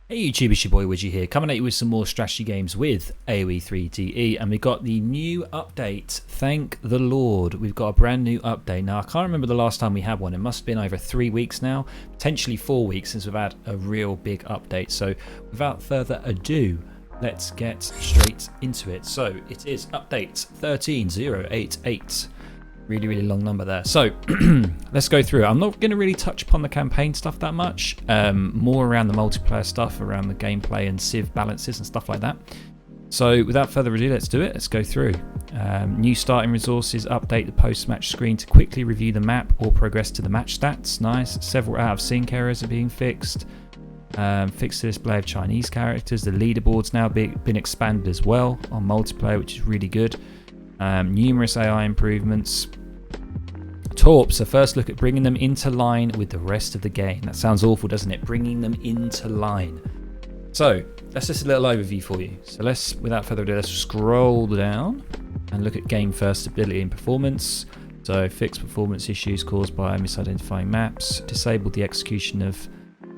Hey YouTube, it's your boy Widgie here, coming at you with some more strategy games with AoE 3DE, and we got the new update. Thank the Lord, we've got a brand new update. Now I can't remember the last time we had one. It must have been over 3 weeks now, potentially 4 weeks since we've had a real big update. So without further ado, let's get straight into it. So it is update 13088. Really long number there. So let's go through it. I'm not going to really touch upon the campaign stuff that much, more around the multiplayer stuff, around the gameplay and Civ Balances and stuff like that. So without further ado, let's do it. Let's go through. New starting resources, update the post-match screen to quickly review the map or progress to the match stats. Nice. Several out of sync errors are being fixed. Fix the display of Chinese characters. The leaderboard's now been expanded as well on multiplayer, which is really good. Numerous AI improvements. Torps, a first look at bringing them into line with the rest of the game. That sounds awful, doesn't it? Bringing them into line. So that's just a little overview for you. So let's, without further ado, let's scroll down and look at game first stability and performance. So fix performance issues caused by misidentifying maps. Disable the execution of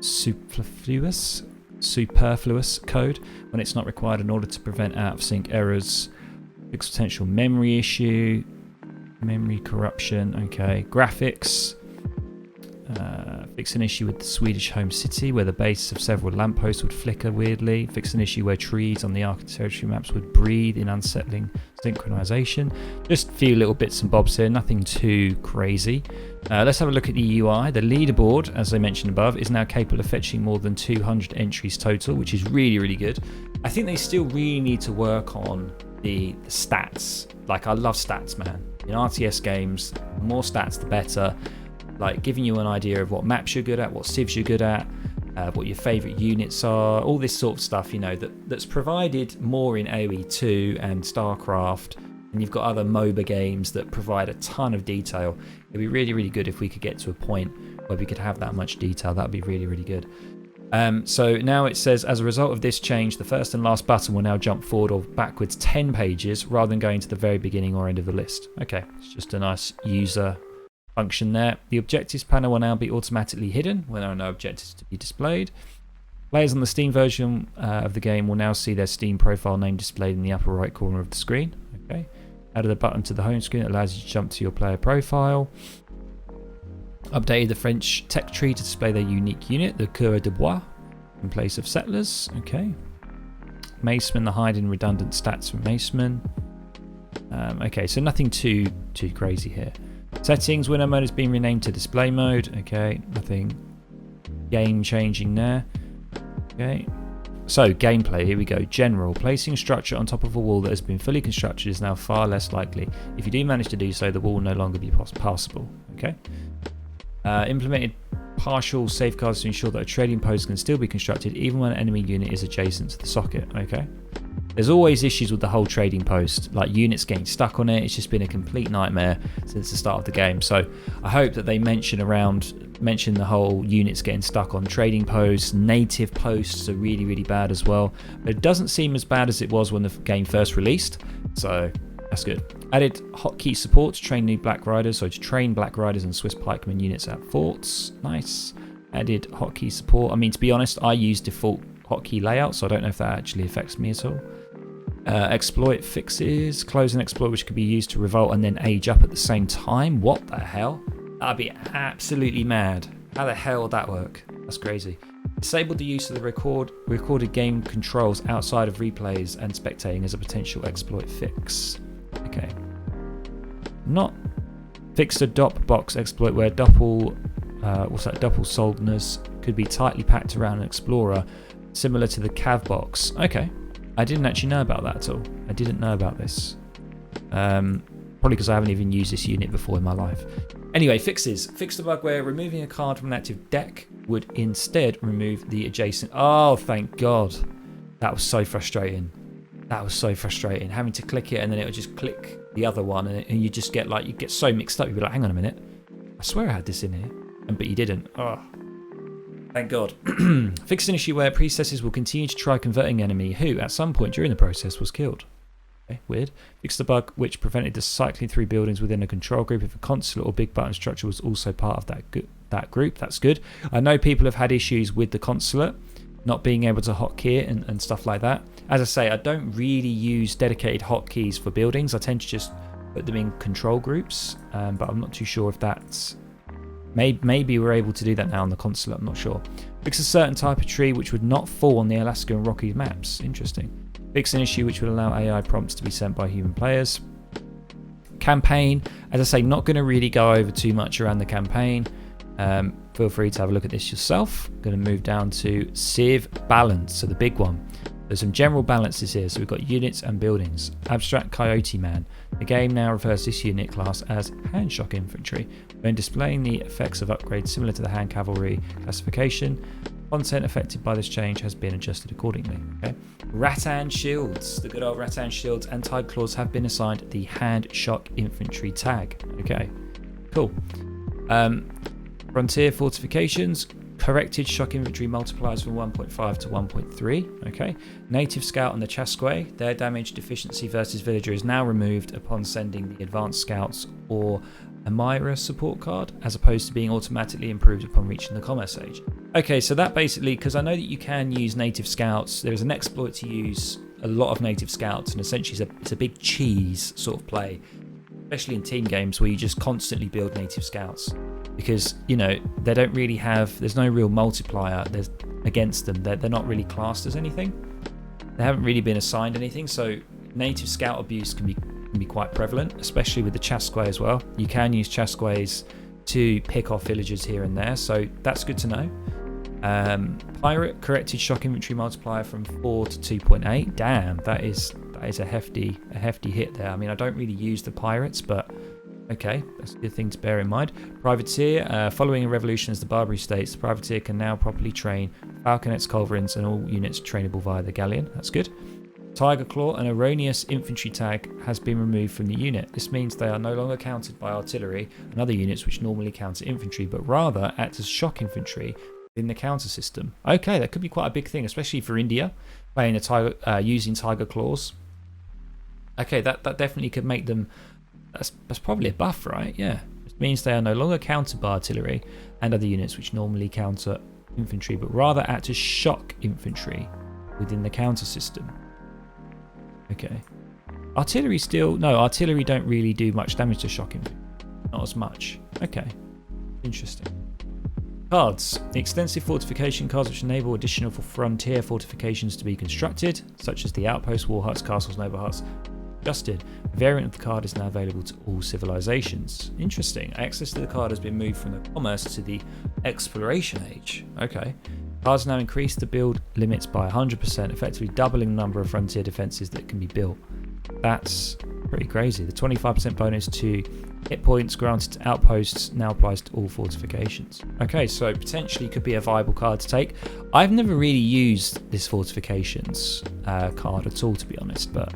superfluous code when it's not required in order to prevent out of sync errors. Fix potential memory issue, memory corruption. Okay, graphics. Fix an issue with the Swedish home city where the base of several lampposts would flicker weirdly. Fix an issue where trees on the Arctic territory maps would breathe in unsettling synchronization. Just a few little bits and bobs here, nothing too crazy. Let's have a look at the UI. The leaderboard, as I mentioned above, is now capable of fetching more than 200 entries total, which is really good. I think they still really need to work on the stats. Like, I love stats, man. In RTS games, the more stats the better. Like giving you an idea of what maps you're good at, what civs you're good at, what your favourite units are, all this sort of stuff, you know, that's provided more in AoE 2 and StarCraft, and you've got other MOBA games that provide a ton of detail. It'd be really good if we could get to a point where we could have that much detail. That would be really good. So now it says, as a result of this change, the first and last button will now jump forward or backwards 10 pages rather than going to the very beginning or end of the list. Okay, it's just a nice user function there. The objectives panel will now be automatically hidden when there are no objectives to be displayed. Players on the Steam version of the game will now see their Steam profile name displayed in the upper right corner of the screen. Okay, added a button to the home screen that allows you to jump to your player profile. Updated the French tech tree to display their unique unit, the Coureur de Bois, in place of settlers. Okay. Macemen, the hiding redundant stats from Macemen. Okay, so nothing too crazy here. Settings, winner mode has been renamed to display mode. Okay, nothing game changing there. Okay. So gameplay, here we go. General, placing a structure on top of a wall that has been fully constructed is now far less likely. If you do manage to do so, the wall will no longer be passable. Okay. Implemented partial safeguards to ensure that a trading post can still be constructed even when an enemy unit is adjacent to the socket. Okay. There's always issues with the whole trading post, like units getting stuck on it. It's just been a complete nightmare since the start of the game. So I hope that they mention the whole units getting stuck on trading posts. Native posts are really bad as well. But it doesn't seem as bad as it was when the game first released. So that's good. Added hotkey support to train new Black Riders, so to train Black Riders and Swiss Pikeman units at forts. Nice. Added hotkey support. I mean, to be honest, I use default hotkey layout, so I don't know if that actually affects me at all. Exploit fixes. Close an exploit which could be used to revolt and then age up at the same time. What the hell? That'd be absolutely mad. How the hell would that work? That's crazy. Disabled the use of the recorded game controls outside of replays and spectating as a potential exploit fix. Okay. Not fixed a DOP box exploit where double soldness could be tightly packed around an explorer, similar to the cav box. Okay. I didn't actually know about that at all. I didn't know about this. Probably because I haven't even used this unit before in my life. Anyway, fixes. Fix the bug where removing a card from an active deck would instead remove the adjacent... Oh, thank God. That was so frustrating. Having to click it and then it would just click the other one and you just get you get so mixed up. You'd be like, hang on a minute. I swear I had this in here. But you didn't. Oh. Thank God. Fix an issue where priestesses will continue to try converting enemy who, at some point during the process, was killed. Okay, weird. Fix the bug which prevented the cycling through buildings within a control group if a consulate or big button structure was also part of that group. That's good. I know people have had issues with the consulate. not being able to hotkey it and stuff like that. As I say, I don't really use dedicated hotkeys for buildings. I tend to just put them in control groups, but I'm not too sure if that's... Maybe we're able to do that now on the console, I'm not sure. Fix a certain type of tree which would not fall on the Alaska and Rocky maps. Interesting. Fix an issue which would allow AI prompts to be sent by human players. Campaign, as I say, not going to really go over too much around the campaign. Feel free to have a look at this yourself. I'm going to move down to Civ Balance, so the big one. There's some general balances here. So we've got units and buildings. Abstract Coyote Man. The game now refers to this unit class as hand shock infantry. When displaying the effects of upgrades similar to the hand cavalry classification, content affected by this change has been adjusted accordingly. Okay. Rattan shields. The good old rattan shields and tide claws have been assigned the hand shock infantry tag. Okay, cool. Frontier fortifications. Corrected shock infantry multipliers from 1.5 to 1.3. Okay. Native scout and the Chasque. Their damage deficiency versus villager is now removed upon sending the advanced scouts or Amira support card, as opposed to being automatically improved upon reaching the commerce age. Okay, so that basically, because I know that you can use native scouts, there is an exploit to use a lot of native scouts, and essentially it's a big cheese sort of play, especially in team games where you just constantly build native scouts, because you know they don't really have, there's no real multiplier against them. They're not really classed as anything. They haven't really been assigned anything, so native scout abuse can be quite prevalent, especially with the Chasque as well. You can use Chasques to pick off villagers here and there, so that's good to know. Pirate corrected shock infantry multiplier from 4 to 2.8. Damn, that is a hefty hit there. I mean, I don't really use the pirates, but okay, that's a good thing to bear in mind. Privateer, following a revolution as the Barbary states, the privateer can now properly train falconets, culverins, and all units trainable via the galleon. That's good. Tiger Claw, an erroneous infantry tag has been removed from the unit. This means they are no longer counted by artillery and other units which normally counter infantry, but rather act as shock infantry in the counter system. Okay, that could be quite a big thing, especially for India, playing a tiger, using Tiger Claws. Okay, that definitely could make them... That's probably a buff, right? Yeah. It means they are no longer countered by artillery and other units which normally counter infantry, but rather act as shock infantry within the counter system. Okay. Artillery still... No, artillery don't really do much damage to shock infantry. Not as much. Okay. Interesting. Cards. Extensive fortification cards which enable additional frontier fortifications to be constructed, such as the outposts, war huts, castles, noble huts. Adjusted. A variant of the card is now available to all civilizations. Interesting. Access to the card has been moved from the commerce to the exploration age. Okay. Cards now increase the build limits by 100%, effectively doubling the number of frontier defenses that can be built. That's pretty crazy. The 25% bonus to hit points granted to outposts now applies to all fortifications. Okay, so potentially could be a viable card to take. I've never really used this fortifications card at all, to be honest, but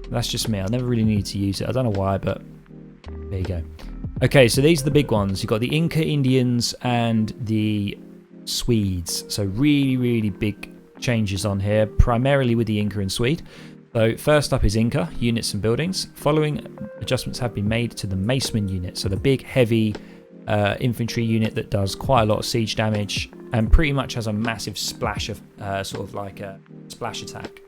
that's just me. I never really needed to use it. I don't know why, but there you go. Okay, so these are the big ones. You've got the Inca Indians and the Swedes. So really big changes on here, primarily with the Inca and Swede. So first up is Inca, units and buildings. Following adjustments have been made to the Maceman unit, so the big heavy infantry unit that does quite a lot of siege damage and pretty much has a massive splash of sort of like a splash attack.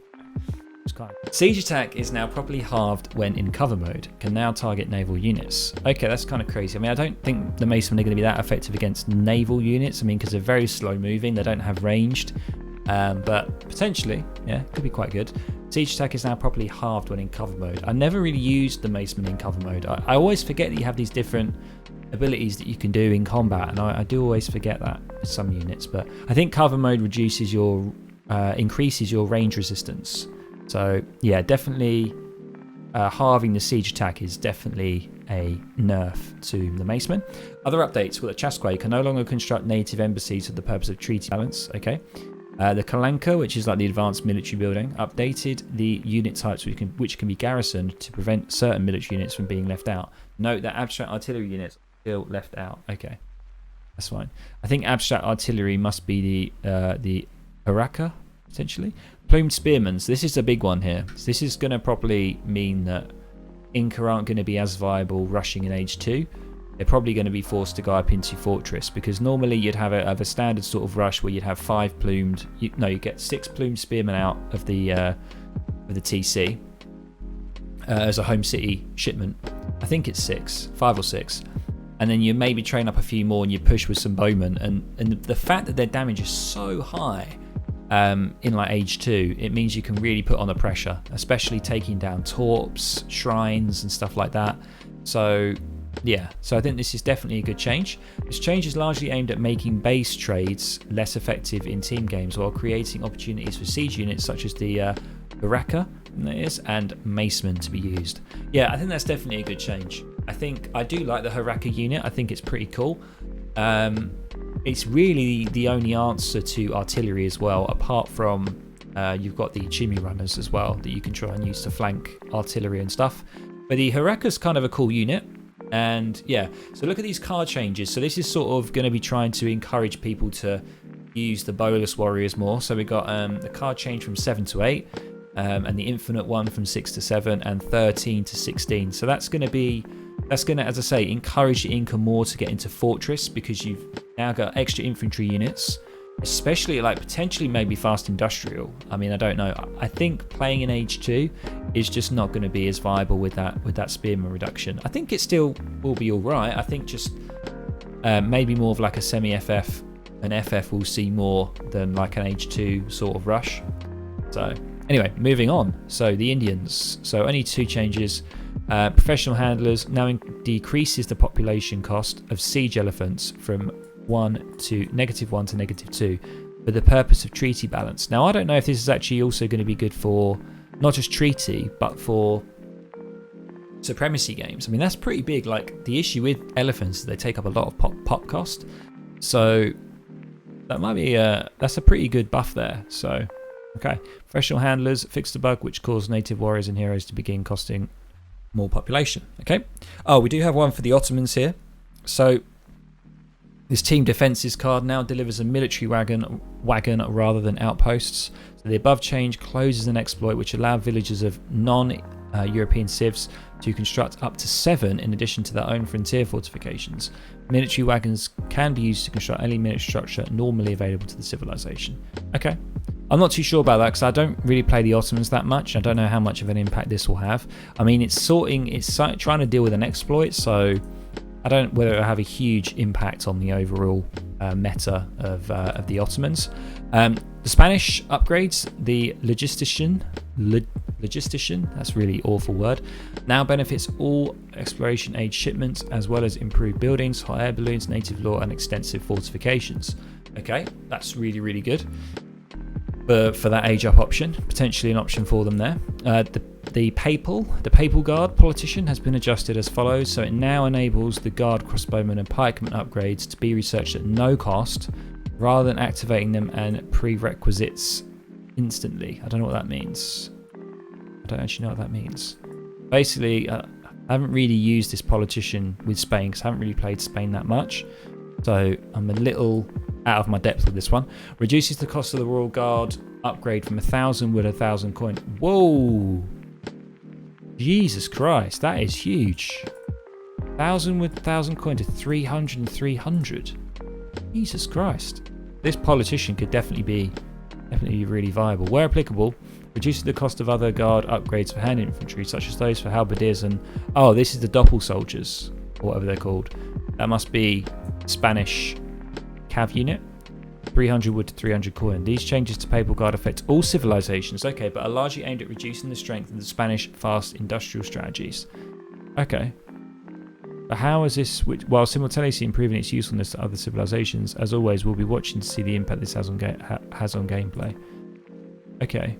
Siege attack is now properly halved when in cover mode, can now target naval units. Okay, that's kind of crazy. I mean, I don't think the Macemen are going to be that effective against naval units. I mean, because they're very slow moving, they don't have ranged, but potentially, yeah, could be quite good. Siege attack is now properly halved when in cover mode. I never really used the Macemen in cover mode. I always forget that you have these different abilities that you can do in combat, and I do always forget that with some units, but I think cover mode reduces your increases your range resistance. So yeah, definitely halving the siege attack is definitely a nerf to the Macemen. Other updates: well, the Chasque can no longer construct native embassies for the purpose of treaty balance. Okay. The Kalanka, which is like the advanced military building, updated the unit types which can be garrisoned to prevent certain military units from being left out. Note that abstract artillery units are still left out. Okay, that's fine. I think abstract artillery must be the Araka, potentially. Plumed spearmen. So this is a big one here. So this is going to probably mean that Inca aren't going to be as viable rushing in Age 2. they're probably going to be forced to go up into fortress, because normally you'd have a standard sort of rush where you'd have 5 plumed, you get 6 plumed spearmen out of the TC as a home city shipment. I think it's 5 or 6, and then you maybe train up a few more and you push with some bowmen, and the fact that their damage is so high in like age 2, it means you can really put on the pressure, especially taking down torps, shrines and stuff like that. So yeah, so I think this is definitely a good change. This change is largely aimed at making base trades less effective in team games, while creating opportunities for siege units such as the Baraka and Macemen to be used. Yeah, I think that's definitely a good change. I do like the Haraka unit. I think it's pretty cool. It's really the only answer to artillery as well, apart from you've got the Chimney Runners as well that you can try and use to flank artillery and stuff. But the Haraka's kind of a cool unit. And yeah, so look at these card changes. So this is sort of going to be trying to encourage people to use the Bowless Warriors more. So we got the card change from 7 to 8, and the Infinite one from 6 to 7, and 13 to 16. So that's going to, as I say, encourage the Inca more to get into Fortress, because you've now got extra infantry units, especially like potentially maybe fast industrial. I mean, I don't know. I think playing in Age 2 is just not going to be as viable with that spearman reduction. I think it still will be all right. I think just maybe more of like a semi-FF. An FF will see more than like an Age 2 sort of rush. So anyway, moving on. So the Indians. So only 2 changes. Professional handlers now decreases the population cost of siege elephants from -1 to -2 for the purpose of treaty balance. Now I don't know if this is actually also going to be good for not just treaty but for supremacy games. I mean, that's pretty big. Like, the issue with elephants is they take up a lot of pop cost, so that might be that's a pretty good buff there. So okay, professional handlers fixed the bug which caused native warriors and heroes to begin costing more population. Okay, oh, we do have one for the Ottomans here. So this team defences card now delivers a military wagon rather than outposts. So the above change closes an exploit which allowed villagers of non-European civs to construct up to 7 in addition to their own frontier fortifications. Military wagons can be used to construct any military structure normally available to the civilization. Okay, I'm not too sure about that because I don't really play the Ottomans that much. I don't know how much of an impact this will have. I mean, it's trying to deal with an exploit, so I don't know whether it will have a huge impact on the overall meta of the Ottomans. The Spanish upgrades, the logistician, that's a really awful word, now benefits all exploration age shipments as well as improved buildings, hot air balloons, native lore and extensive fortifications. Okay, that's really, really good. But for that age up option, potentially an option for them there. The Papal Guard politician has been adjusted as follows. So it now enables the Guard crossbowmen and pikemen upgrades to be researched at no cost rather than activating them and prerequisites instantly. I don't know what that means. I don't actually know what that means. Basically, I haven't really used this politician with Spain because I haven't really played Spain that much. So I'm a little out of my depth with this one. Reduces the cost of the Royal Guard upgrade from 1,000 with 1,000 coin. Whoa! Jesus Christ, that is huge. 1,000 with 1,000 coin to 300 and 300. Jesus Christ. This politician could definitely be really viable. Where applicable, reduces the cost of other guard upgrades for hand infantry, such as those for halberdiers and... Oh, this is the Doppel soldiers, or whatever they're called. That must be Spanish cav unit. 300 wood to 300 coin. These changes to Papal Guard affect all civilizations, okay, but are largely aimed at reducing the strength of the Spanish fast industrial strategies. Okay. But how is this, while simultaneously improving its usefulness to other civilizations? As always, we'll be watching to see the impact this has on gameplay. Okay.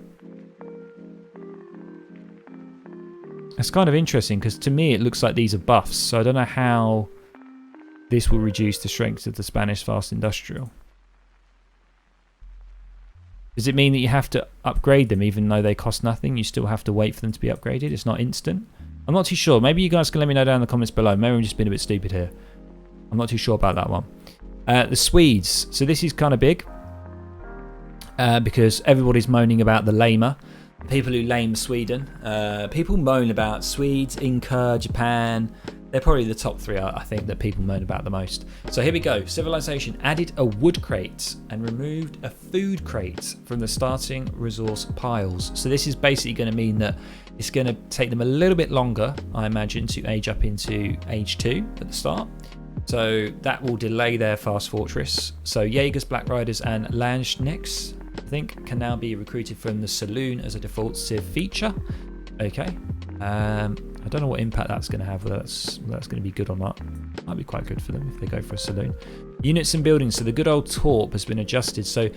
That's kind of interesting, because to me it looks like these are buffs, so I don't know how this will reduce the strength of the Spanish fast industrial. Does it mean that you have to upgrade them even though they cost nothing? You still have to wait for them to be upgraded? It's not instant? I'm not too sure. Maybe you guys can let me know down in the comments below. Maybe I'm just being a bit stupid here. I'm not too sure about that one. The Swedes. So this is kind of big. Because everybody's moaning about the lamer. People who lame Sweden. People moan about Swedes, Inca, Japan. they're probably the top 3 I think that people moan about the most. So here we go. Civilization added a wood crate and removed a food crate from the starting resource piles. So this is basically going to mean that it's going to take them a little bit longer, I imagine, to age up into age 2 at the start. So that will delay their fast fortress. So Jaegers, Black Riders and Landsknechts, I think, can now be recruited from the saloon as a default Civ feature. Okay. I don't know what impact that's going to have, whether that's going to be good or not. Might be quite good for them if they go for a saloon. Units and buildings. So the good old torp has been adjusted. So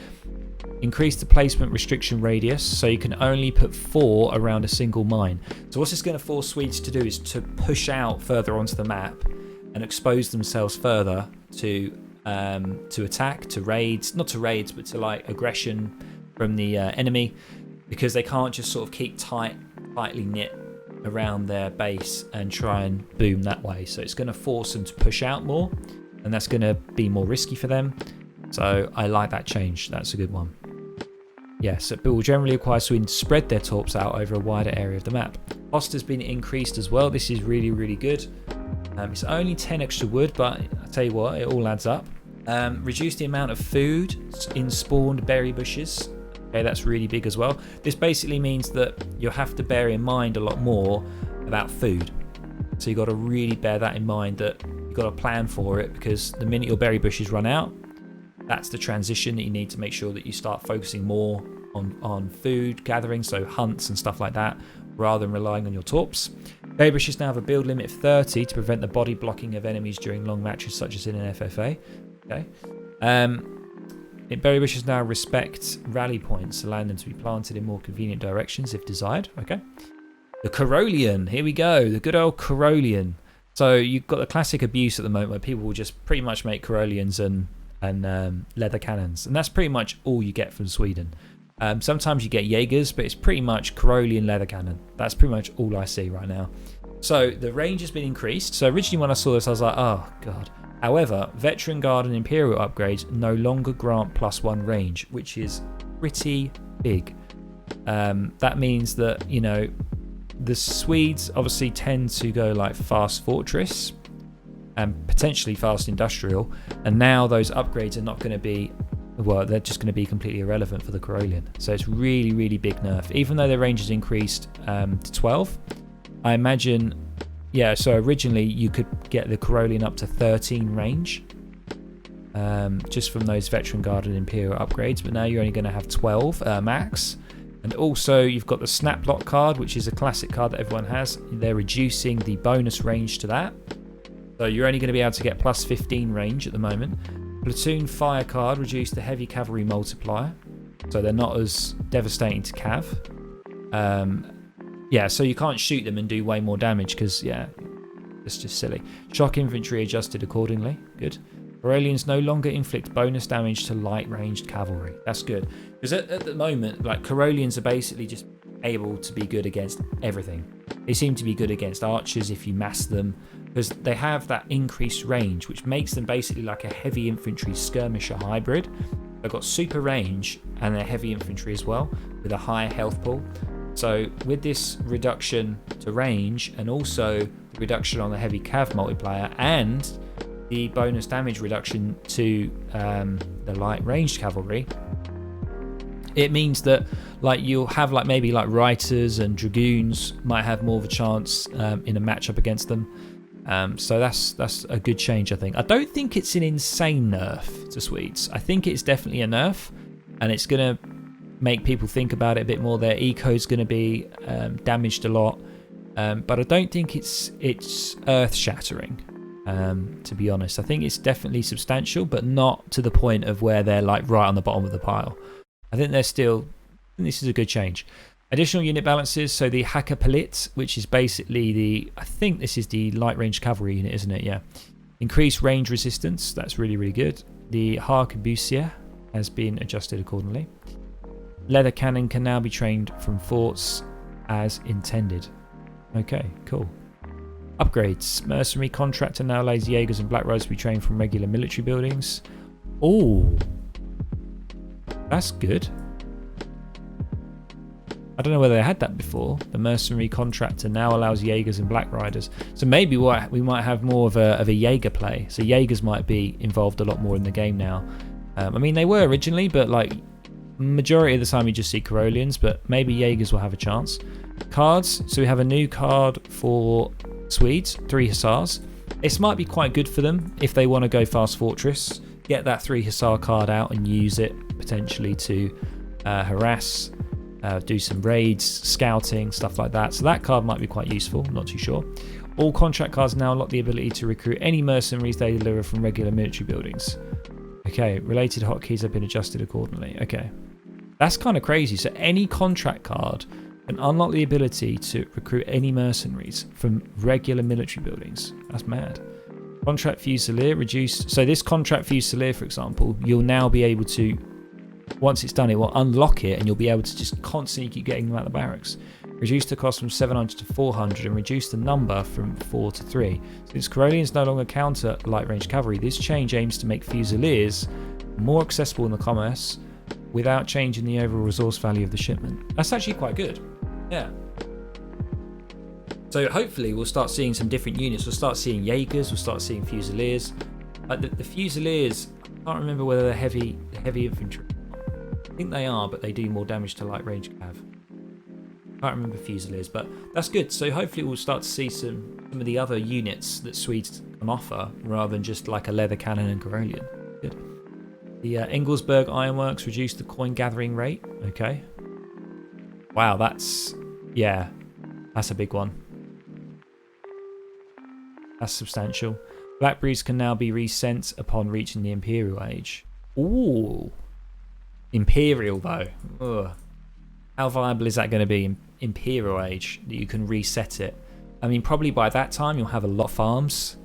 increase the placement restriction radius, so you can only put 4 around a single mine. So what's this going to force Swedes to do is to push out further onto the map and expose themselves further to attack, to raids, not to raids, but to like aggression from the enemy, because they can't just sort of keep tightly knit around their base and try and boom that way. So it's going to force them to push out more, and that's going to be more risky for them. So I like that change. That's a good one. Yes, it will generally require Sweden to spread their torps out over a wider area of the map. Cost has been increased as well. This is really, really good. It's only 10 extra wood, but I tell you what, it all adds up. Reduce the amount of food in spawned berry bushes. Okay, that's really big as well. This basically means that you'll have to bear in mind a lot more about food. So you've got to really bear that in mind, that you've got to plan for it, because the minute your berry bushes run out, that's the transition that you need to make sure that you start focusing more on food gathering, so hunts and stuff like that, rather than relying on your torps. Berry bushes now have a build limit of 30 to prevent the body blocking of enemies during long matches, such as in an FFA. Okay. Berry bushes now respect rally points, allowing them to be planted in more convenient directions if desired. Okay. The Carolean, here we go, the good old Carolean. So you've got the classic abuse at the moment where people will just pretty much make Caroleans and leather cannons, and that's pretty much all you get from Sweden. Sometimes you get Jaegers, but it's pretty much Carolean leather cannon. That's pretty much all I see right now. So the range has been increased. So originally when I saw this, I was like, oh god. However, Veteran Guard and Imperial upgrades no longer grant +1 range, which is pretty big. That means that, you know, the Swedes obviously tend to go like fast fortress and potentially fast industrial, and now those upgrades are not going to be, well, they're just going to be completely irrelevant for the Carolean. So it's really, really big nerf. Even though the range is increased to 12, I imagine, yeah, so originally you could get the Carolean up to 13 range just from those Veteran Guard and Imperial upgrades, but now you're only going to have 12 max. And also you've got the Snaplock card, which is a classic card that everyone has. They're reducing the bonus range to that. So you're only going to be able to get +15 range at the moment. Platoon Fire card reduced the heavy cavalry multiplier, so they're not as devastating to cav. Yeah, so you can't shoot them and do way more damage because, yeah, it's just silly. Shock infantry adjusted accordingly. Good. Caroleans no longer inflict bonus damage to light ranged cavalry. That's good, because at the moment, like, Caroleans are basically just able to be good against everything. They seem to be good against archers if you mass them, because they have that increased range, which makes them basically like a heavy infantry skirmisher hybrid. They've got super range and they're heavy infantry as well, with a higher health pool. So with this reduction to range, and also the reduction on the heavy cav multiplier, and the bonus damage reduction to the light ranged cavalry, it means that, like, you'll have like maybe like Reiters and Dragoons might have more of a chance in a matchup against them. So that's a good change, I think. I don't think it's an insane nerf to Swedes. I think it's definitely a nerf, and it's going to make people think about it a bit more. Their eco's going to be damaged a lot, but I don't think it's earth-shattering, to be honest. I think it's definitely substantial, but not to the point of where they're like right on the bottom of the pile. I think this is a good change. Additional unit balances, so the Hakapalit, which is basically I think this is the light range cavalry unit, isn't it? Yeah. Increased range resistance, that's really, really good. The Harkebusier has been adjusted accordingly. Leather cannon can now be trained from forts as intended. Okay, cool. Upgrades. Mercenary contractor now allows Jaegers and Black Riders to be trained from regular military buildings. Oh, that's good. I don't know whether they had that before. The mercenary contractor now allows Jaegers and Black Riders. So maybe we might have more of a Jaeger play. So Jaegers might be involved a lot more in the game now. I mean, they were originally, but like majority of the time you just see Carolians, but maybe Jaegers will have a chance. Cards. So we have a new card for Swedes, 3 Hussars. This might be quite good for them if they want to go Fast Fortress. Get that 3 Hussar card out and use it potentially to harass, do some raids, scouting, stuff like that. So that card might be quite useful, not too sure. All contract cards now unlock the ability to recruit any mercenaries they deliver from regular military buildings. Okay, related hotkeys have been adjusted accordingly. Okay, that's kind of crazy. So any contract card can unlock the ability to recruit any mercenaries from regular military buildings. That's mad. Contract Fusilier reduced. So this Contract Fusilier, for example, you'll now be able to, once it's done, it will unlock it and you'll be able to just constantly keep getting them out of the barracks. Reduce the cost from 700 to 400 and reduce the number from 4 to 3. Since Carolians no longer counter light range cavalry, this change aims to make Fusiliers more accessible in the commerce without changing the overall resource value of the shipment. That's actually quite good. Yeah. So hopefully we'll start seeing some different units. We'll start seeing Jaegers, we'll start seeing Fusiliers. The Fusiliers, I can't remember whether they're heavy infantry. I think they are, but they do more damage to light range cav. Can't remember Fusiliers, but that's good. So hopefully we'll start to see some of the other units that Swedes can offer, rather than just like a leather cannon and Carolian. Good. The Ingolsberg Ironworks reduced the coin gathering rate. Okay. Wow, that's a big one. That's substantial. Blackberries can now be resent upon reaching the Imperial Age. Ooh. Imperial though. Ugh. How viable is that going to be in Imperial Age that you can reset it? I mean, probably by that time you'll have a lot of farms,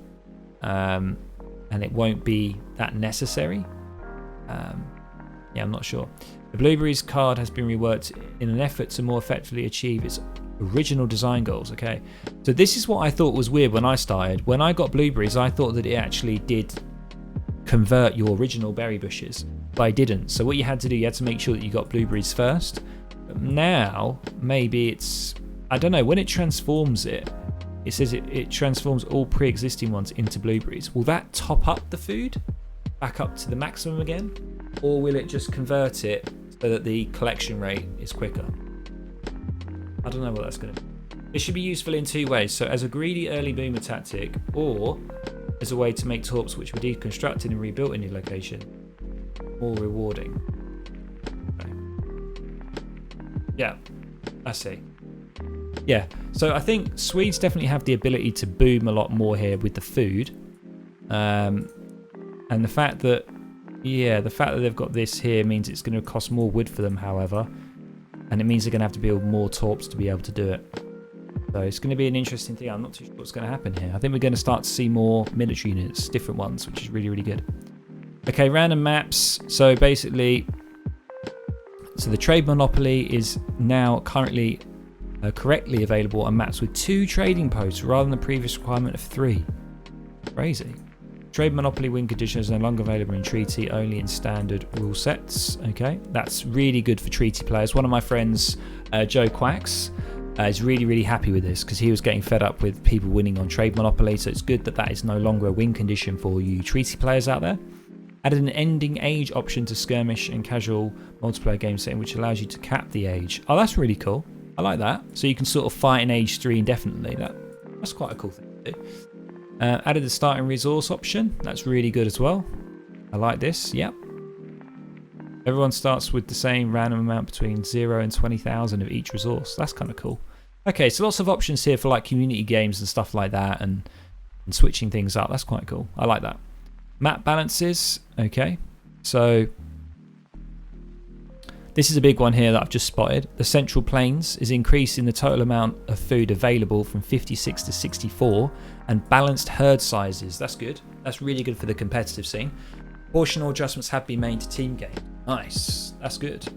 and it won't be that necessary. Yeah, I'm not sure. The Blueberries card has been reworked in an effort to more effectively achieve its original design goals. Okay, so this is what I thought was weird when I started. When I got Blueberries, I thought that it actually did convert your original berry bushes, but I didn't. So what you had to do, you had to make sure that you got Blueberries first. But now maybe it's, I don't know, when it transforms it says it transforms all pre-existing ones into Blueberries. Will that top up the food back up to the maximum again, or will it just convert it so that the collection rate is quicker? I don't know what that's going to be. It should be useful in 2 ways. So as a greedy early boomer tactic, or as a way to make torps which were deconstructed and rebuilt in your location more rewarding. Okay. Yeah, I see. Yeah, so I think Swedes definitely have the ability to boom a lot more here with the food. And the fact that they've got this here means it's going to cost more wood for them, however. And it means they're going to have to build more torps to be able to do it. So it's going to be an interesting thing. I'm not too sure what's going to happen here. I think we're going to start to see more military units, different ones, which is really, really good. Okay, random maps. So basically, the trade monopoly is now currently correctly available on maps with 2 trading posts rather than the previous requirement of 3. Crazy. Trade monopoly win condition is no longer available in treaty, only in standard rule sets. Okay, that's really good for treaty players. One of my friends, Joe Quacks, is really, really happy with this because he was getting fed up with people winning on trade monopoly. So it's good that that is no longer a win condition for you treaty players out there. Added an ending age option to skirmish and casual multiplayer game setting, which allows you to cap the age. Oh, that's really cool. I like that. So you can sort of fight in age 3 indefinitely. That's quite a cool thing to do. Added the starting resource option. That's really good as well. I like this. Yep. Everyone starts with the same random amount between 0 and 20,000 of each resource. That's kind of cool. Okay, so lots of options here for like community games and stuff like that, and switching things up. That's quite cool. I like that. Map balances. Okay, so this is a big one here that I've just spotted. The Central Plains is increasing the total amount of food available from 56 to 64, and balanced herd sizes. That's good. That's really good for the competitive scene. Proportional adjustments have been made to team game. Nice. That's good.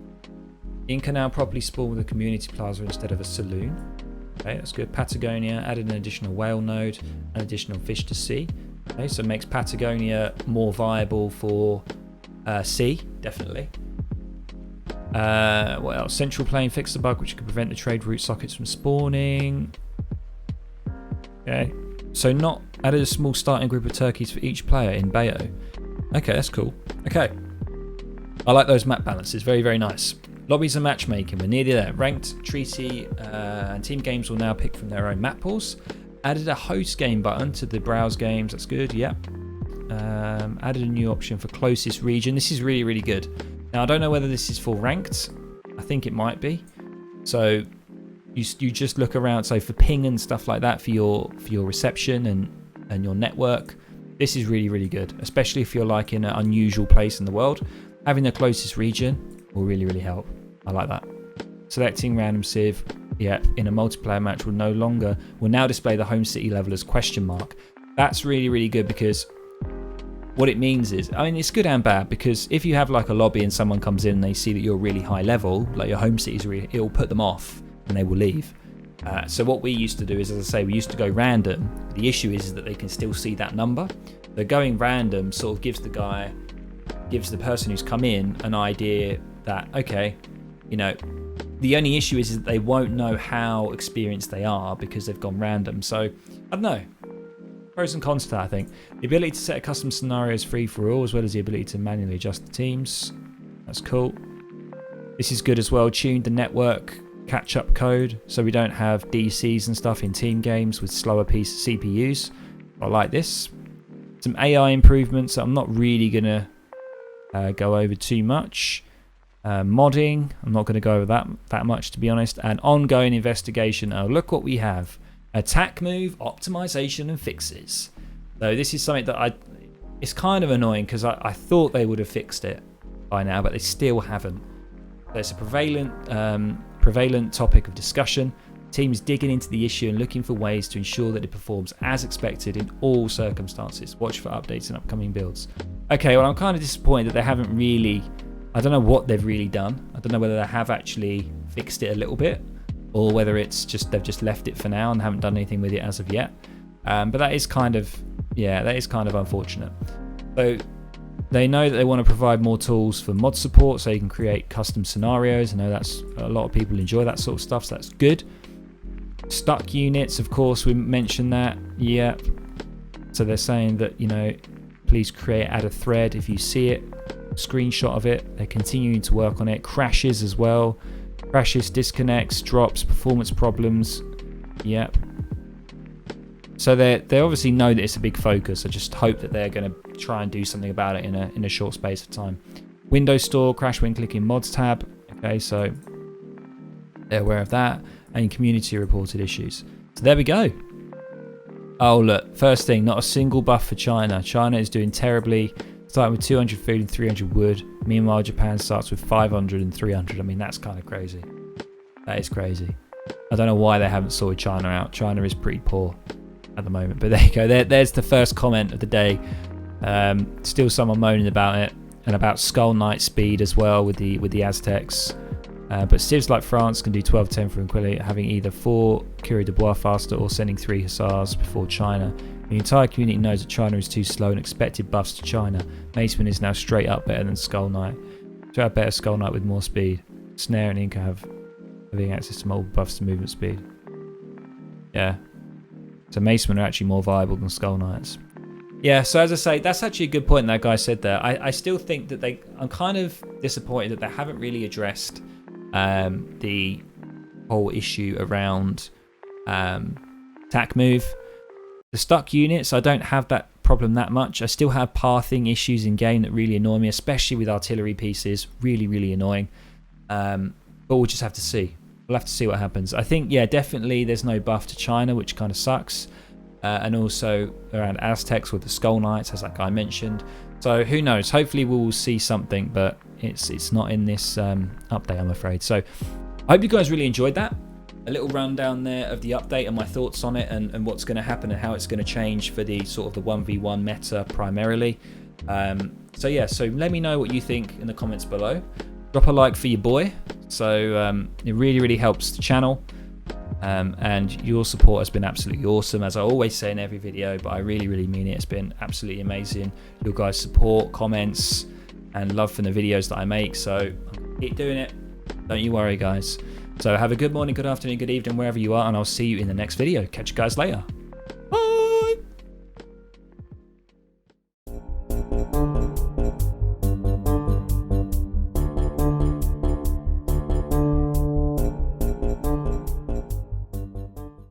Inca now properly spawn with a community plaza instead of a saloon. Okay, that's good. Patagonia added an additional whale node and additional fish to sea. Okay, so it makes Patagonia more viable for sea, definitely. What else? Central plane fixed the bug which could prevent the trade route sockets from spawning. Okay. So not added a small starting group of turkeys for each player in Bayo. Okay, that's cool. Okay. I like those map balances. Very, very nice. Lobbies and matchmaking. We're nearly there. Ranked, treaty, and team games will now pick from their own map pools. Added a host game button to the browse games. That's good. Yep. Added a new option for closest region. This is really, really good. Now, I don't know whether this is for ranked. I think it might be. So you just look around, so for ping and stuff like that for your reception and your network. This is really, really good, especially if you're like in an unusual place in the world. Having the closest region will really, really help. I like that. Selecting random civ, yeah, in a multiplayer match will now display the home city level as question mark. That's really, really good because what it means is, I mean, it's good and bad because if you have like a lobby and someone comes in and they see that you're really high level, like your home city's really, it will put them off and they will leave. So what we used to do is, as I say, we used to go random. The issue is that they can still see that number. So going random sort of gives the person who's come in an idea that, okay, you know, the only issue is that they won't know how experienced they are because they've gone random. So I don't know. Pros and cons to that, I think. The ability to set a custom scenario is free for all, as well as the ability to manually adjust the teams. That's cool. This is good as well. Tuned the network catch-up code, so we don't have DCs and stuff in team games with slower CPUs. I like this. Some AI improvements that I'm not really going to go over too much. Modding, I'm not going to go over that much, to be honest. And ongoing investigation. Oh, look what we have. Attack move, optimization, and fixes. So this is something that it's kind of annoying because I thought they would have fixed it by now, but they still haven't. There's a prevalent topic of discussion. Teams digging into the issue and looking for ways to ensure that it performs as expected in all circumstances. Watch for updates and upcoming builds. Okay, well, I'm kind of disappointed that they haven't really, I don't know what they've really done. I don't know whether they have actually fixed it a little bit or whether it's just they've just left it for now and haven't done anything with it as of yet. But that is kind of unfortunate. So they know that they want to provide more tools for mod support so you can create custom scenarios. I know that's a lot of people enjoy that sort of stuff, so that's good. Stuck units, of course, we mentioned that. Yep. So they're saying that, you know, please add a thread if you see it, screenshot of it. They're continuing to work on it. Crashes as well. Crashes, disconnects, drops, performance problems. Yep. So they obviously know that it's a big focus. I just hope that they're going to try and do something about it in a short space of time. Windows Store, crash when clicking mods tab. Okay, so they're aware of that. And community reported issues. So there we go. Oh look, first thing, not a single buff for China. China is doing terribly, starting with 200 food and 300 wood. Meanwhile, Japan starts with 500 and 300. I mean, that's kind of crazy. That is crazy. I don't know why they haven't sorted China out. China is pretty poor at the moment. But there you go. There's the first comment of the day. Still someone moaning about it and about Skull Knight speed as well with the Aztecs. But civs like France can do 12-10 for equality, having either 4 Curie de Bois faster or sending 3 Hussars before China. The entire community knows that China is too slow and expected buffs to China. Maceman is now straight up better than Skull Knight. Straight up better Skull Knight with more speed. Snare and Inca having access to multiple buffs to movement speed. Yeah. So Macemen are actually more viable than Skull Knights. Yeah, so as I say, that's actually a good point that guy said there. I still think that I'm kind of disappointed that they haven't really addressed the whole issue around attack move. The stuck units, I don't have that problem that much. I still have pathing issues in game that really annoy me, especially with artillery pieces. Really, really annoying. But we'll just have to see. We'll have to see what happens. I think, yeah, definitely there's no buff to China, which kind of sucks. And also around Aztecs with the Skull Knights, as that guy mentioned. So who knows? Hopefully we will see something, but it's not in this update, I'm afraid. So I hope you guys really enjoyed that. A little rundown there of the update and my thoughts on it and what's going to happen and how it's going to change for the sort of the 1v1 meta primarily. So yeah, so let me know what you think in the comments below. Drop a like for your boy. So it really, really helps the channel. And your support has been absolutely awesome, as I always say in every video, but I really, really mean it. It's been absolutely amazing. Your guys' support, comments, and love for the videos that I make. So keep doing it. Don't you worry, guys. So have a good morning, good afternoon, good evening, wherever you are, and I'll see you in the next video. Catch you guys later.